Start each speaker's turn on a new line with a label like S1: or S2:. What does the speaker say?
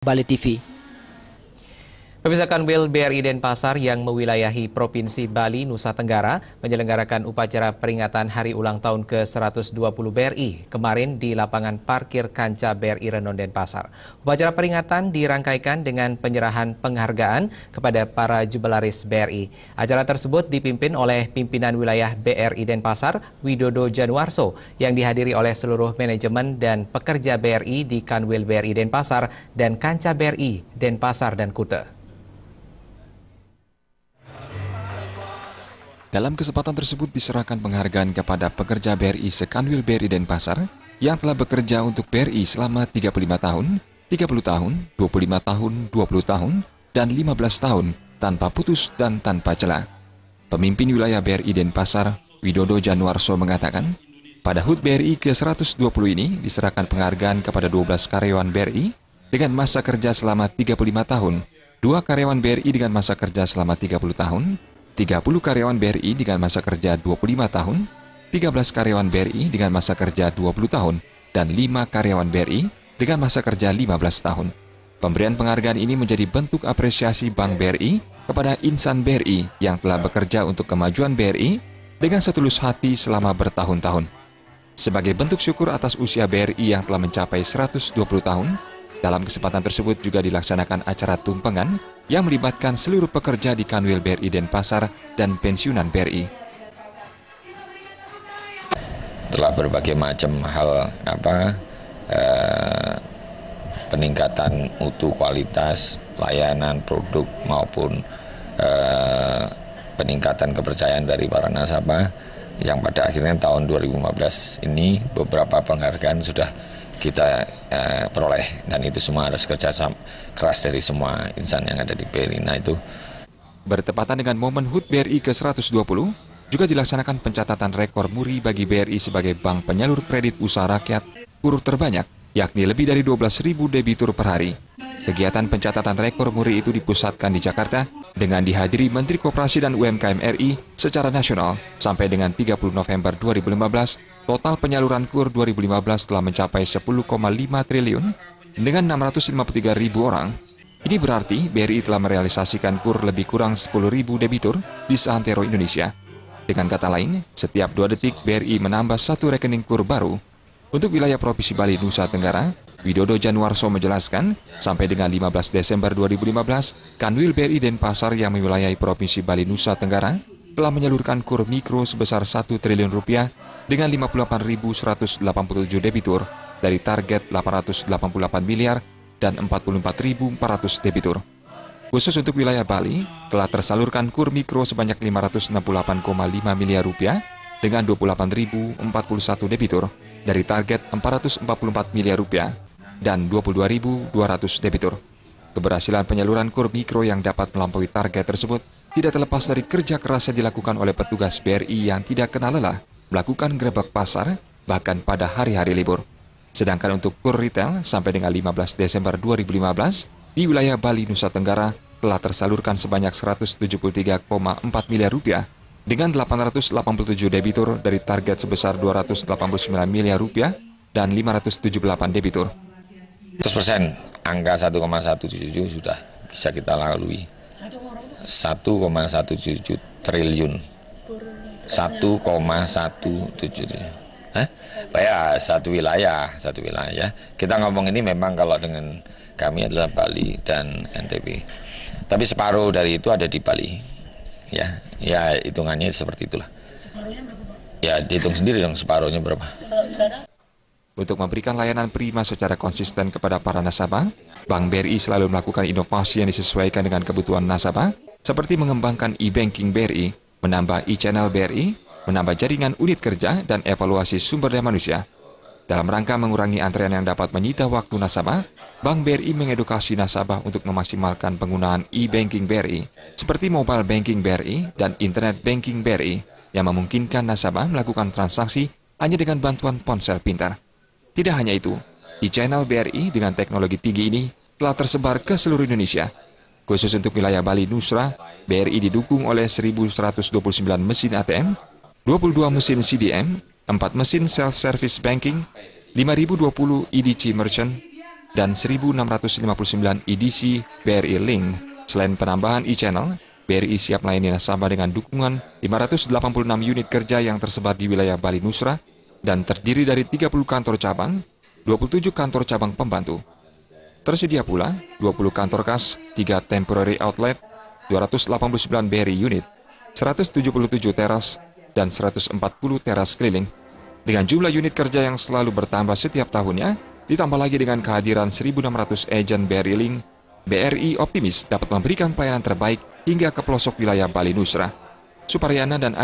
S1: Bali TV.
S2: Pemirsa, Kanwil BRI Denpasar yang mewilayahi Provinsi Bali, Nusa Tenggara menyelenggarakan upacara peringatan Hari Ulang Tahun ke-120 BRI kemarin di lapangan parkir Kanca BRI Renon Denpasar. Upacara peringatan dirangkaikan dengan penyerahan penghargaan kepada para jubelaris BRI. Acara tersebut dipimpin oleh pimpinan wilayah BRI Denpasar, Widodo Januarso, yang dihadiri oleh seluruh manajemen dan pekerja BRI di Kanwil BRI Denpasar dan Kanca BRI Denpasar dan Kuta.
S3: Dalam kesempatan tersebut diserahkan penghargaan kepada pekerja BRI se-Kanwil BRI Denpasar yang telah bekerja untuk BRI selama 35 tahun, 30 tahun, 25 tahun, 20 tahun, dan 15 tahun tanpa putus dan tanpa celah. Pemimpin wilayah BRI Denpasar, Widodo Januarso mengatakan, pada HUT BRI ke-120 ini diserahkan penghargaan kepada 12 karyawan BRI dengan masa kerja selama 35 tahun, 2 karyawan BRI dengan masa kerja selama 30 tahun, 30 karyawan BRI dengan masa kerja 25 tahun, 13 karyawan BRI dengan masa kerja 20 tahun, dan 5 karyawan BRI dengan masa kerja 15 tahun. Pemberian penghargaan ini menjadi bentuk apresiasi Bank BRI kepada insan BRI yang telah bekerja untuk kemajuan BRI dengan setulus hati selama bertahun-tahun. Sebagai bentuk syukur atas usia BRI yang telah mencapai 120 tahun, dalam kesempatan tersebut juga dilaksanakan acara tumpengan yang melibatkan seluruh pekerja di Kanwil BRI Denpasar dan pensiunan BRI.
S4: Telah berbagai macam hal peningkatan mutu kualitas layanan produk maupun peningkatan kepercayaan dari para nasabah yang pada akhirnya tahun 2015 ini beberapa penghargaan sudah kita peroleh, dan itu semua harus kerja keras dari semua insan yang ada di BRI. Nah, itu
S3: bertepatan dengan momen HUT BRI ke-120 juga dilaksanakan pencatatan rekor muri bagi BRI sebagai bank penyalur kredit usaha rakyat urut terbanyak, yakni lebih dari 12.000 debitur per hari. Kegiatan pencatatan rekor muri itu dipusatkan di Jakarta dengan dihadiri Menteri Koperasi dan UMKM RI secara nasional. Sampai dengan 30 November 2015, total penyaluran KUR 2015 telah mencapai 10,5 triliun dengan 653.000 orang. Ini berarti BRI telah merealisasikan KUR lebih kurang 10.000 debitur di seantero Indonesia. Dengan kata lain, setiap 2 detik BRI menambah 1 rekening KUR baru. Untuk wilayah Provinsi Bali, Nusa Tenggara, Widodo Januarso menjelaskan, sampai dengan 15 Desember 2015, Kanwil BRI Denpasar yang mewilayahi Provinsi Bali, Nusa Tenggara telah menyalurkan KUR mikro sebesar 1 triliun rupiah dengan 58.187 debitur dari target 888 miliar dan 44.400 debitur. Khusus untuk wilayah Bali, telah tersalurkan KUR mikro sebanyak 568,5 miliar rupiah dengan 28.041 debitur dari target 444 miliar rupiah dan 22.200 debitur. Keberhasilan penyaluran KUR mikro yang dapat melampaui target tersebut tidak terlepas dari kerja keras yang dilakukan oleh petugas BRI yang tidak kenal lelah melakukan grebek pasar bahkan pada hari-hari libur. Sedangkan untuk KUR retail sampai dengan 15 Desember 2015 di wilayah Bali, Nusa Tenggara telah tersalurkan sebanyak 173,4 miliar rupiah dengan 887 debitur dari target sebesar 289 miliar rupiah dan 578 debitur.
S4: 100% angka 1,177 sudah bisa kita lalui. 1,177 triliun. 1,177. Ya, satu wilayah. Kita ngomong ini memang kalau dengan kami adalah Bali dan NTB. Tapi separuh dari itu ada di Bali. Ya hitungannya seperti itulah. Separuhnya berapa, Pak? Ya dihitung sendiri dong separuhnya berapa.
S3: Untuk memberikan layanan prima secara konsisten kepada para nasabah, Bank BRI selalu melakukan inovasi yang disesuaikan dengan kebutuhan nasabah, seperti mengembangkan e-banking BRI, menambah e-channel BRI, menambah jaringan unit kerja, dan evaluasi sumber daya manusia. Dalam rangka mengurangi antrean yang dapat menyita waktu nasabah, Bank BRI mengedukasi nasabah untuk memaksimalkan penggunaan e-banking BRI, seperti mobile banking BRI dan internet banking BRI, yang memungkinkan nasabah melakukan transaksi hanya dengan bantuan ponsel pintar. Tidak hanya itu, e-channel BRI dengan teknologi tinggi ini telah tersebar ke seluruh Indonesia. Khusus untuk wilayah Bali Nusra, BRI didukung oleh 1.129 mesin ATM, 22 mesin CDM, 4 mesin self-service banking, 5.020 EDC merchant, dan 1.659 edisi BRI Link. Selain penambahan e-channel, BRI siap melayani nasabah dengan dukungan 586 unit kerja yang tersebar di wilayah Bali Nusra dan terdiri dari 30 kantor cabang, 27 kantor cabang pembantu. Tersedia pula 20 kantor kas, 3 temporary outlet, 289 BRI unit, 177 teras, dan 140 teras keliling. Dengan jumlah unit kerja yang selalu bertambah setiap tahunnya, ditambah lagi dengan kehadiran 1.600 agen BRI Link, BRI optimis dapat memberikan pelayanan terbaik hingga ke pelosok wilayah Bali Nusra. Suparyana dan